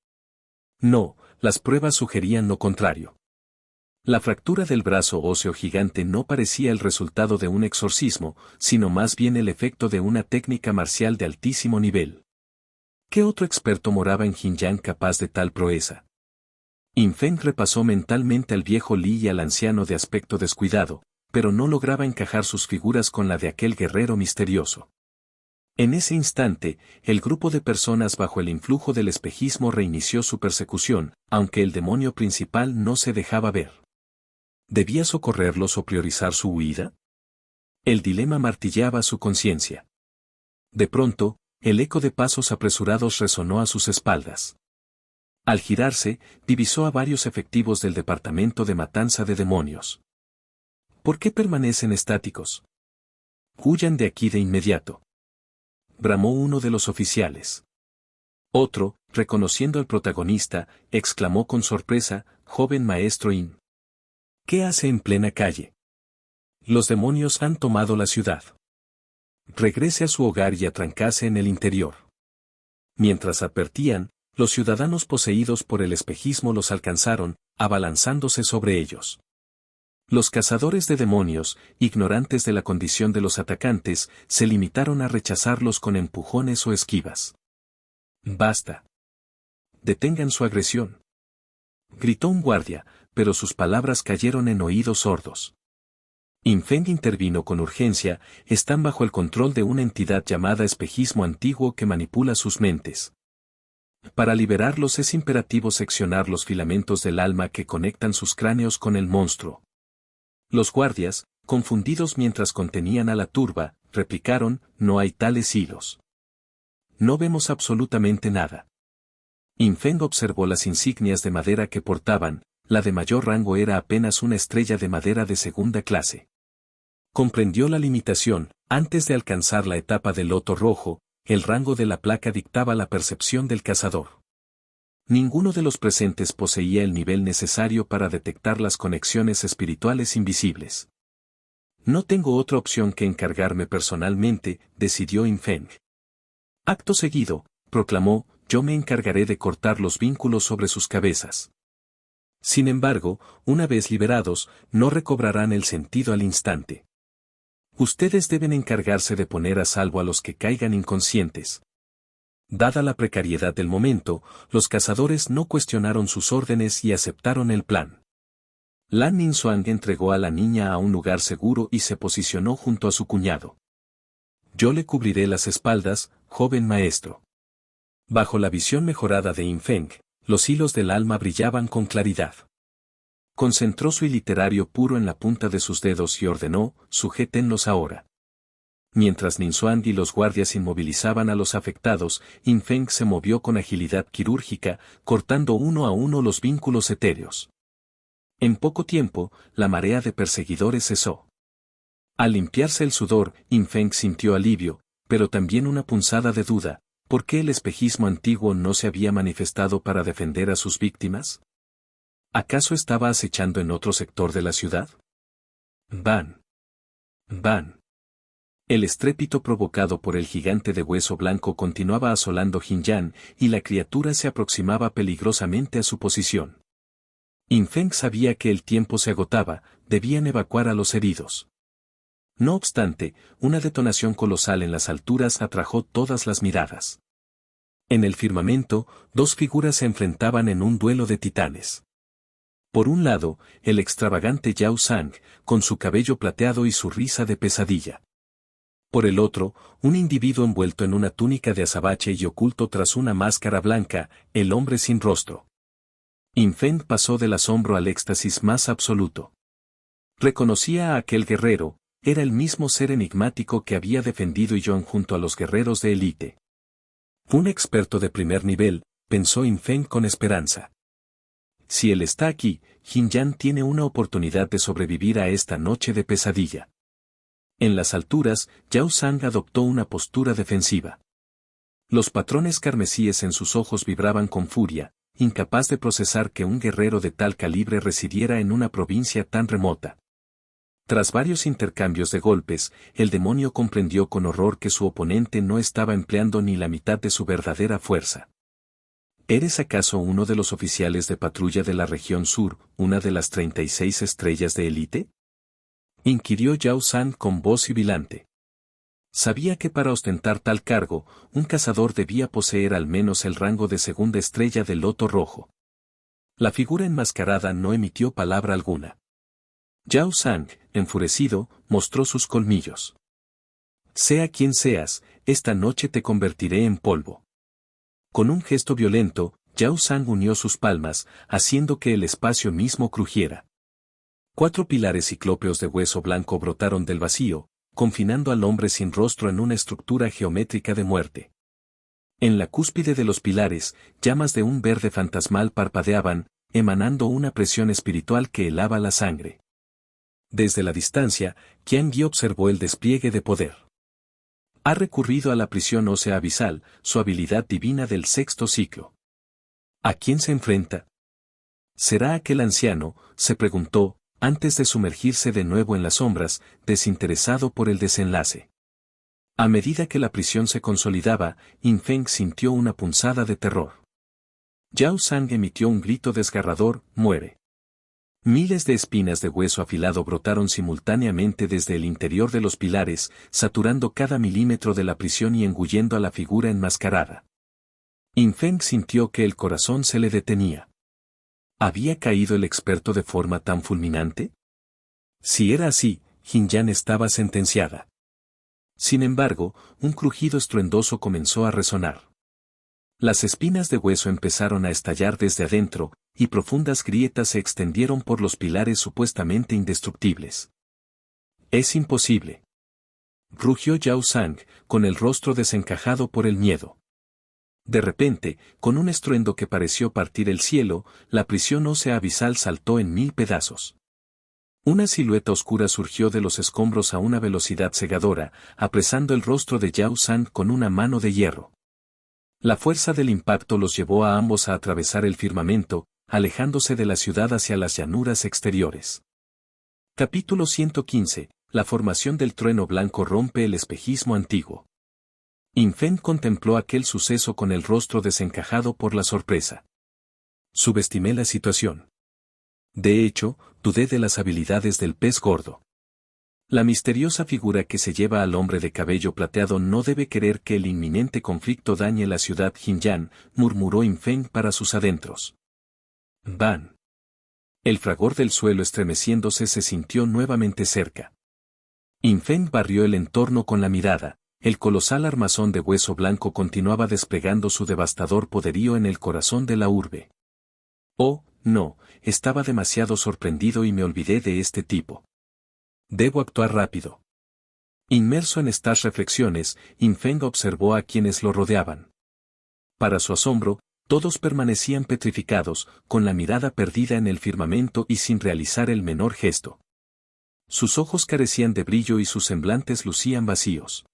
No, las pruebas sugerían lo contrario. La fractura del brazo óseo gigante no parecía el resultado de un exorcismo, sino más bien el efecto de una técnica marcial de altísimo nivel. ¿Qué otro experto moraba en Jinyan capaz de tal proeza? Infeng repasó mentalmente al viejo Li y al anciano de aspecto descuidado, pero no lograba encajar sus figuras con la de aquel guerrero misterioso. En ese instante, el grupo de personas bajo el influjo del espejismo reinició su persecución, aunque el demonio principal no se dejaba ver. ¿Debía socorrerlos o priorizar su huida? El dilema martilleaba su conciencia. De pronto, el eco de pasos apresurados resonó a sus espaldas. Al girarse, divisó a varios efectivos del departamento de matanza de demonios. ¿Por qué permanecen estáticos? Huyan de aquí de inmediato, bramó uno de los oficiales. Otro, reconociendo al protagonista, exclamó con sorpresa, joven maestro Yin. ¿Qué hace en plena calle? Los demonios han tomado la ciudad. Regrese a su hogar y atrancase en el interior. Mientras advertían, los ciudadanos poseídos por el espejismo los alcanzaron, abalanzándose sobre ellos. Los cazadores de demonios, ignorantes de la condición de los atacantes, se limitaron a rechazarlos con empujones o esquivas. «Basta. Detengan su agresión», gritó un guardia, pero sus palabras cayeron en oídos sordos. Infeng intervino con urgencia, están bajo el control de una entidad llamada espejismo antiguo que manipula sus mentes. Para liberarlos es imperativo seccionar los filamentos del alma que conectan sus cráneos con el monstruo. Los guardias, confundidos mientras contenían a la turba, replicaron, no hay tales hilos. No vemos absolutamente nada. Infeng observó las insignias de madera que portaban, la de mayor rango era apenas una estrella de madera de segunda clase. Comprendió la limitación, antes de alcanzar la etapa del loto rojo, el rango de la placa dictaba la percepción del cazador. Ninguno de los presentes poseía el nivel necesario para detectar las conexiones espirituales invisibles. No tengo otra opción que encargarme personalmente, decidió Yin Feng. Acto seguido, proclamó, yo me encargaré de cortar los vínculos sobre sus cabezas. Sin embargo, una vez liberados, no recobrarán el sentido al instante. Ustedes deben encargarse de poner a salvo a los que caigan inconscientes. Dada la precariedad del momento, los cazadores no cuestionaron sus órdenes y aceptaron el plan. Lan Ninzuang entregó a la niña a un lugar seguro y se posicionó junto a su cuñado. Yo le cubriré las espaldas, joven maestro. Bajo la visión mejorada de Yin Feng, los hilos del alma brillaban con claridad. Concentró su iliterario puro en la punta de sus dedos y ordenó, sujétenlos ahora. Mientras Ninzuang y los guardias inmovilizaban a los afectados, Yin Feng se movió con agilidad quirúrgica, cortando uno a uno los vínculos etéreos. En poco tiempo, la marea de perseguidores cesó. Al limpiarse el sudor, Yin Feng sintió alivio, pero también una punzada de duda. ¿Por qué el espejismo antiguo no se había manifestado para defender a sus víctimas? ¿Acaso estaba acechando en otro sector de la ciudad? ¡Ban! ¡Ban! El estrépito provocado por el gigante de hueso blanco continuaba asolando Jinyan, y la criatura se aproximaba peligrosamente a su posición. Yin Feng sabía que el tiempo se agotaba, debían evacuar a los heridos. No obstante, una detonación colosal en las alturas atrajo todas las miradas. En el firmamento, dos figuras se enfrentaban en un duelo de titanes. Por un lado, el extravagante Yao Sang, con su cabello plateado y su risa de pesadilla. Por el otro, un individuo envuelto en una túnica de azabache y oculto tras una máscara blanca, el hombre sin rostro. Yin Feng pasó del asombro al éxtasis más absoluto. Reconocía a aquel guerrero, era el mismo ser enigmático que había defendido Yon junto a los guerreros de élite. Un experto de primer nivel, pensó Yin Feng con esperanza. Si él está aquí, Jinyan tiene una oportunidad de sobrevivir a esta noche de pesadilla. En las alturas, Yao Sang adoptó una postura defensiva. Los patrones carmesíes en sus ojos vibraban con furia, incapaz de procesar que un guerrero de tal calibre residiera en una provincia tan remota. Tras varios intercambios de golpes, el demonio comprendió con horror que su oponente no estaba empleando ni la mitad de su verdadera fuerza. ¿Eres acaso uno de los oficiales de patrulla de la región sur, una de las 36 estrellas de élite? Inquirió Yao Sang con voz sibilante. Sabía que para ostentar tal cargo, un cazador debía poseer al menos el rango de segunda estrella del loto rojo. La figura enmascarada no emitió palabra alguna. Yao Sang, enfurecido, mostró sus colmillos. Sea quien seas, esta noche te convertiré en polvo. Con un gesto violento, Yao Sang unió sus palmas, haciendo que el espacio mismo crujiera. 4 pilares ciclópeos de hueso blanco brotaron del vacío, confinando al hombre sin rostro en una estructura geométrica de muerte. En la cúspide de los pilares, llamas de un verde fantasmal parpadeaban, emanando una presión espiritual que helaba la sangre. Desde la distancia, Qian Yi observó el despliegue de poder. Ha recurrido a la prisión ósea abisal, su habilidad divina del sexto ciclo. ¿A quién se enfrenta? ¿Será aquel anciano?, se preguntó, antes de sumergirse de nuevo en las sombras, desinteresado por el desenlace. A medida que la prisión se consolidaba, Yin Feng sintió una punzada de terror. Yao Sang emitió un grito desgarrador, muere. Miles de espinas de hueso afilado brotaron simultáneamente desde el interior de los pilares, saturando cada milímetro de la prisión y engullendo a la figura enmascarada. Yin Feng sintió que el corazón se le detenía. ¿Había caído el experto de forma tan fulminante? Si era así, Jinyan estaba sentenciada. Sin embargo, un crujido estruendoso comenzó a resonar. Las espinas de hueso empezaron a estallar desde adentro, y profundas grietas se extendieron por los pilares supuestamente indestructibles. Es imposible. Rugió Yao Sang, con el rostro desencajado por el miedo. De repente, con un estruendo que pareció partir el cielo, la prisión ósea abisal saltó en 1000 pedazos. Una silueta oscura surgió de los escombros a una velocidad cegadora, apresando el rostro de Yao San con una mano de hierro. La fuerza del impacto los llevó a ambos a atravesar el firmamento, alejándose de la ciudad hacia las llanuras exteriores. Capítulo 115. La formación del trueno blanco rompe el espejismo antiguo. Yin Feng contempló aquel suceso con el rostro desencajado por la sorpresa. Subestimé la situación. De hecho, dudé de las habilidades del pez gordo. La misteriosa figura que se lleva al hombre de cabello plateado no debe querer que el inminente conflicto dañe la ciudad Jinyan, murmuró Yin Feng para sus adentros. Van. El fragor del suelo estremeciéndose se sintió nuevamente cerca. Yin Feng barrió el entorno con la mirada. El colosal armazón de hueso blanco continuaba desplegando su devastador poderío en el corazón de la urbe. Oh, no, estaba demasiado sorprendido y me olvidé de este tipo. Debo actuar rápido. Inmerso en estas reflexiones, Yin Feng observó a quienes lo rodeaban. Para su asombro, todos permanecían petrificados, con la mirada perdida en el firmamento y sin realizar el menor gesto. Sus ojos carecían de brillo y sus semblantes lucían vacíos.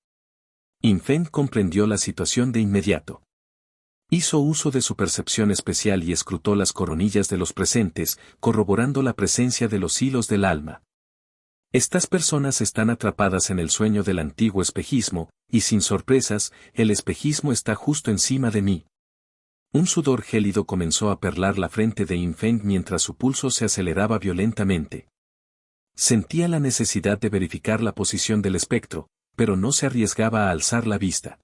Yin Feng comprendió la situación de inmediato. Hizo uso de su percepción especial y escrutó las coronillas de los presentes, corroborando la presencia de los hilos del alma. Estas personas están atrapadas en el sueño del antiguo espejismo, y sin sorpresas, el espejismo está justo encima de mí. Un sudor gélido comenzó a perlar la frente de Yin Feng mientras su pulso se aceleraba violentamente. Sentía la necesidad de verificar la posición del espectro, pero no se arriesgaba a alzar la vista.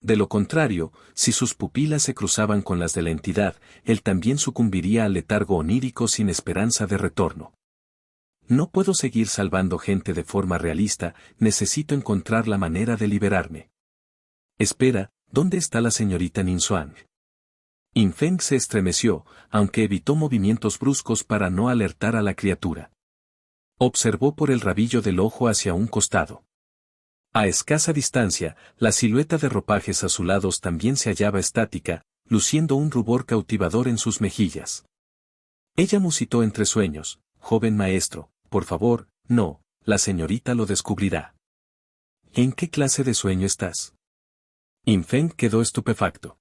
De lo contrario, si sus pupilas se cruzaban con las de la entidad, él también sucumbiría al letargo onírico sin esperanza de retorno. No puedo seguir salvando gente de forma realista, necesito encontrar la manera de liberarme. Espera, ¿dónde está la señorita Ninzuan? Yin Feng se estremeció, aunque evitó movimientos bruscos para no alertar a la criatura. Observó por el rabillo del ojo hacia un costado. A escasa distancia, la silueta de ropajes azulados también se hallaba estática, luciendo un rubor cautivador en sus mejillas. Ella musitó entre sueños: joven maestro, por favor, no, la señorita lo descubrirá. ¿En qué clase de sueño estás? Yin Feng quedó estupefacto.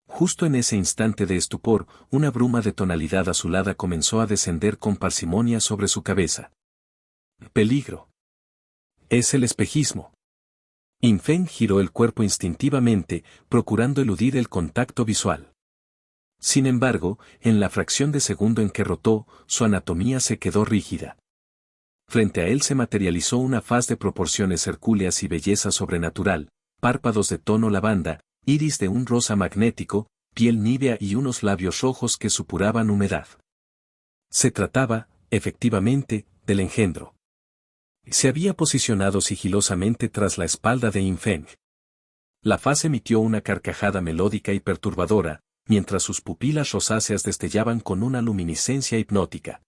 Justo en ese instante de estupor, una bruma de tonalidad azulada comenzó a descender con parsimonia sobre su cabeza. Peligro. Es el espejismo. Yin Feng giró el cuerpo instintivamente, procurando eludir el contacto visual. Sin embargo, en la fracción de segundo en que rotó, su anatomía se quedó rígida. Frente a él se materializó una faz de proporciones hercúleas y belleza sobrenatural, párpados de tono lavanda, iris de un rosa magnético, piel nívea y unos labios rojos que supuraban humedad. Se trataba, efectivamente, del engendro. Se había posicionado sigilosamente tras la espalda de Yin Feng. La faz emitió una carcajada melódica y perturbadora, mientras sus pupilas rosáceas destellaban con una luminiscencia hipnótica.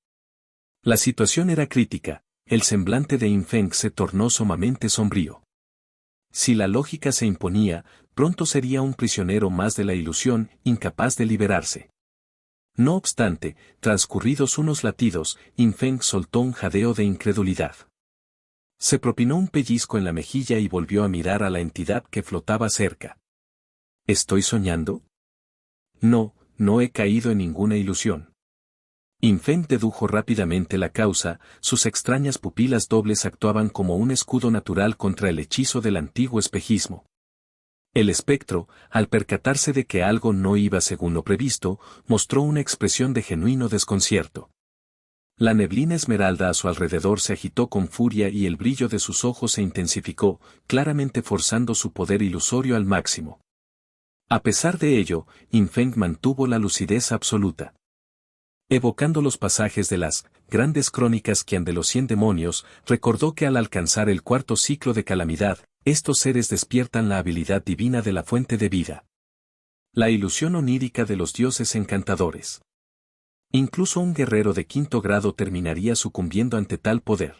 La situación era crítica, el semblante de Yin Feng se tornó sumamente sombrío. Si la lógica se imponía, pronto sería un prisionero más de la ilusión, incapaz de liberarse. No obstante, transcurridos unos latidos, Yin Feng soltó un jadeo de incredulidad. Se propinó un pellizco en la mejilla y volvió a mirar a la entidad que flotaba cerca. ¿Estoy soñando? No, no he caído en ninguna ilusión. Yin Feng dedujo rápidamente la causa, sus extrañas pupilas dobles actuaban como un escudo natural contra el hechizo del antiguo espejismo. El espectro, al percatarse de que algo no iba según lo previsto, mostró una expresión de genuino desconcierto. La neblina esmeralda a su alrededor se agitó con furia y el brillo de sus ojos se intensificó, claramente forzando su poder ilusorio al máximo. A pesar de ello, Yin Feng mantuvo la lucidez absoluta. Evocando los pasajes de las grandes crónicas Qian de los 100 demonios, recordó que al alcanzar el cuarto ciclo de calamidad, estos seres despiertan la habilidad divina de la fuente de vida. La ilusión onírica de los dioses encantadores. Incluso un guerrero de 5º grado terminaría sucumbiendo ante tal poder.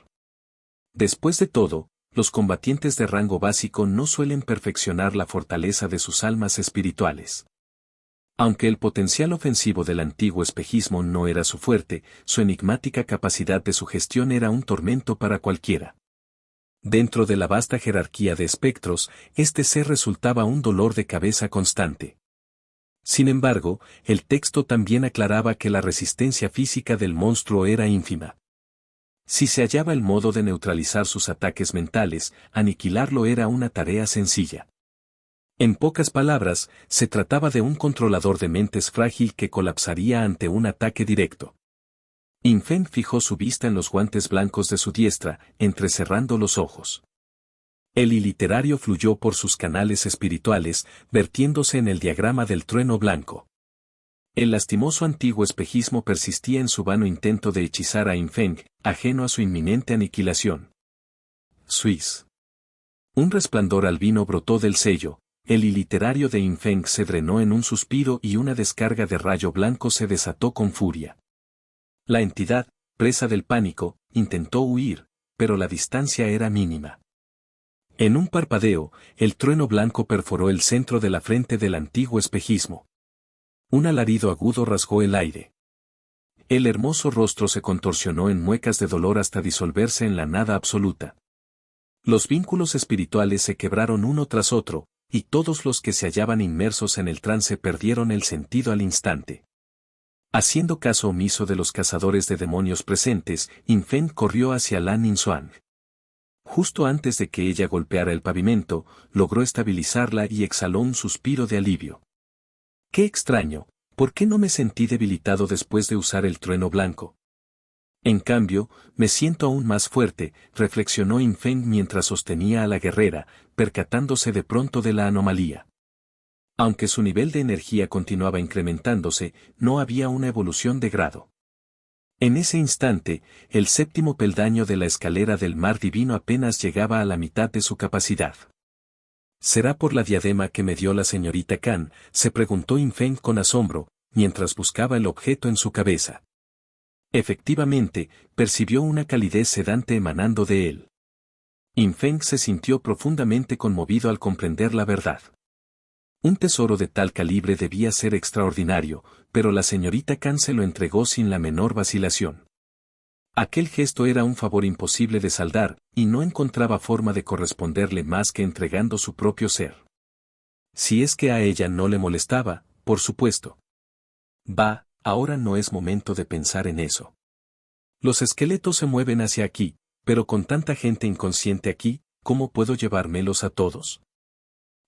Después de todo, los combatientes de rango básico no suelen perfeccionar la fortaleza de sus almas espirituales. Aunque el potencial ofensivo del antiguo espejismo no era su fuerte, su enigmática capacidad de sugestión era un tormento para cualquiera. Dentro de la vasta jerarquía de espectros, este ser resultaba un dolor de cabeza constante. Sin embargo, el texto también aclaraba que la resistencia física del monstruo era ínfima. Si se hallaba el modo de neutralizar sus ataques mentales, aniquilarlo era una tarea sencilla. En pocas palabras, se trataba de un controlador de mentes frágil que colapsaría ante un ataque directo. Yin Feng fijó su vista en los guantes blancos de su diestra, entrecerrando los ojos. El iliterario fluyó por sus canales espirituales, vertiéndose en el diagrama del trueno blanco. El lastimoso antiguo espejismo persistía en su vano intento de hechizar a Yin Feng, ajeno a su inminente aniquilación. Suiz. Un resplandor albino brotó del sello. El iliterario de Yin Feng se drenó en un suspiro y una descarga de rayo blanco se desató con furia. La entidad, presa del pánico, intentó huir, pero la distancia era mínima. En un parpadeo, el trueno blanco perforó el centro de la frente del antiguo espejismo. Un alarido agudo rasgó el aire. El hermoso rostro se contorsionó en muecas de dolor hasta disolverse en la nada absoluta. Los vínculos espirituales se quebraron uno tras otro, y todos los que se hallaban inmersos en el trance perdieron el sentido al instante. Haciendo caso omiso de los cazadores de demonios presentes, Yin Feng corrió hacia Lan Ninzuan. Justo antes de que ella golpeara el pavimento, logró estabilizarla y exhaló un suspiro de alivio. ¡Qué extraño! ¿Por qué no me sentí debilitado después de usar el trueno blanco? En cambio, me siento aún más fuerte, reflexionó Yin Feng mientras sostenía a la guerrera, percatándose de pronto de la anomalía. Aunque su nivel de energía continuaba incrementándose, no había una evolución de grado. En ese instante, el séptimo peldaño de la escalera del mar divino apenas llegaba a la mitad de su capacidad. ¿Será por la diadema que me dio la señorita Kan?, se preguntó Yin Feng con asombro, mientras buscaba el objeto en su cabeza. Efectivamente, percibió una calidez sedante emanando de él. Yin Feng se sintió profundamente conmovido al comprender la verdad. Un tesoro de tal calibre debía ser extraordinario, pero la señorita Kan se lo entregó sin la menor vacilación. Aquel gesto era un favor imposible de saldar, y no encontraba forma de corresponderle más que entregando su propio ser. Si es que a ella no le molestaba, por supuesto. Va, ahora no es momento de pensar en eso. Los esqueletos se mueven hacia aquí, pero con tanta gente inconsciente aquí, ¿cómo puedo llevármelos a todos?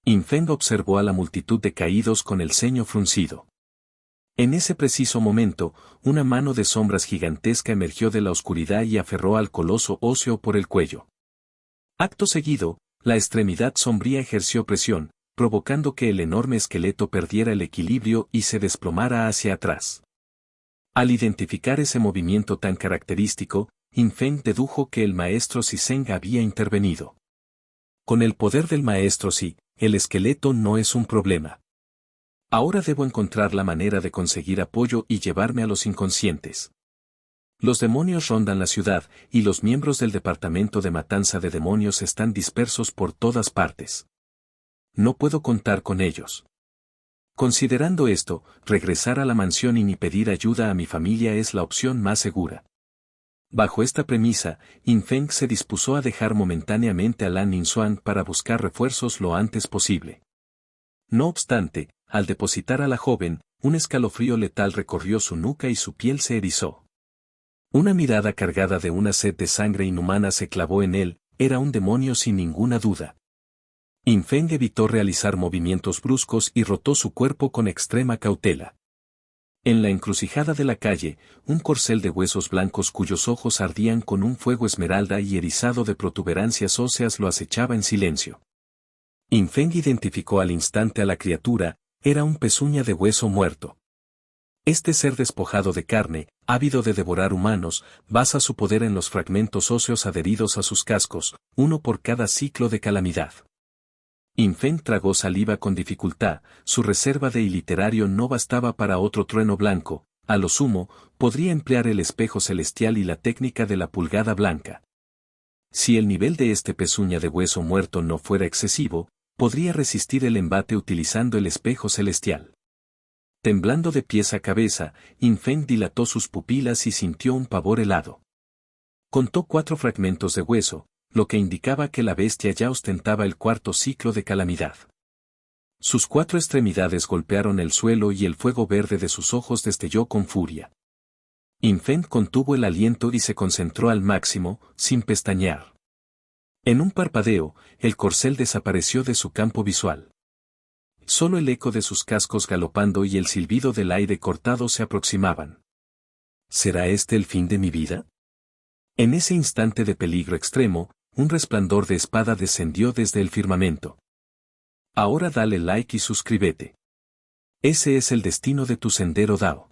Yin Feng observó a la multitud de caídos con el ceño fruncido. En ese preciso momento, una mano de sombras gigantesca emergió de la oscuridad y aferró al coloso óseo por el cuello. Acto seguido, la extremidad sombría ejerció presión, provocando que el enorme esqueleto perdiera el equilibrio y se desplomara hacia atrás. Al identificar ese movimiento tan característico, Yin Feng dedujo que el maestro Si Zheng había intervenido. Con el poder del maestro Si, el esqueleto no es un problema. Ahora debo encontrar la manera de conseguir apoyo y llevarme a los inconscientes. Los demonios rondan la ciudad, y los miembros del departamento de matanza de demonios están dispersos por todas partes. No puedo contar con ellos. Considerando esto, regresar a la mansión y pedir ayuda a mi familia es la opción más segura. Bajo esta premisa, Yin Feng se dispuso a dejar momentáneamente a Lan Ninzuan para buscar refuerzos lo antes posible. No obstante, al depositar a la joven, un escalofrío letal recorrió su nuca y su piel se erizó. Una mirada cargada de una sed de sangre inhumana se clavó en él, era un demonio sin ninguna duda. Yin Feng evitó realizar movimientos bruscos y rotó su cuerpo con extrema cautela. En la encrucijada de la calle, un corcel de huesos blancos cuyos ojos ardían con un fuego esmeralda y erizado de protuberancias óseas lo acechaba en silencio. Yin Feng identificó al instante a la criatura, era un pezuña de hueso muerto. Este ser despojado de carne, ávido de devorar humanos, basa su poder en los fragmentos óseos adheridos a sus cascos, uno por cada ciclo de calamidad. Yin Feng tragó saliva con dificultad, su reserva de iliterario no bastaba para otro trueno blanco, a lo sumo, podría emplear el espejo celestial y la técnica de la pulgada blanca. Si el nivel de este pezuña de hueso muerto no fuera excesivo, podría resistir el embate utilizando el espejo celestial. Temblando de pies a cabeza, Infeng dilató sus pupilas y sintió un pavor helado. Contó 4 fragmentos de hueso, lo que indicaba que la bestia ya ostentaba el 4.º ciclo de calamidad. Sus 4 extremidades golpearon el suelo y el fuego verde de sus ojos destelló con furia. Infeng contuvo el aliento y se concentró al máximo, sin pestañear. En un parpadeo, el corcel desapareció de su campo visual. Solo el eco de sus cascos galopando y el silbido del aire cortado se aproximaban. ¿Será este el fin de mi vida? En ese instante de peligro extremo, un resplandor de espada descendió desde el firmamento. Ahora dale like y suscríbete. Ese es el destino de tu sendero Dao.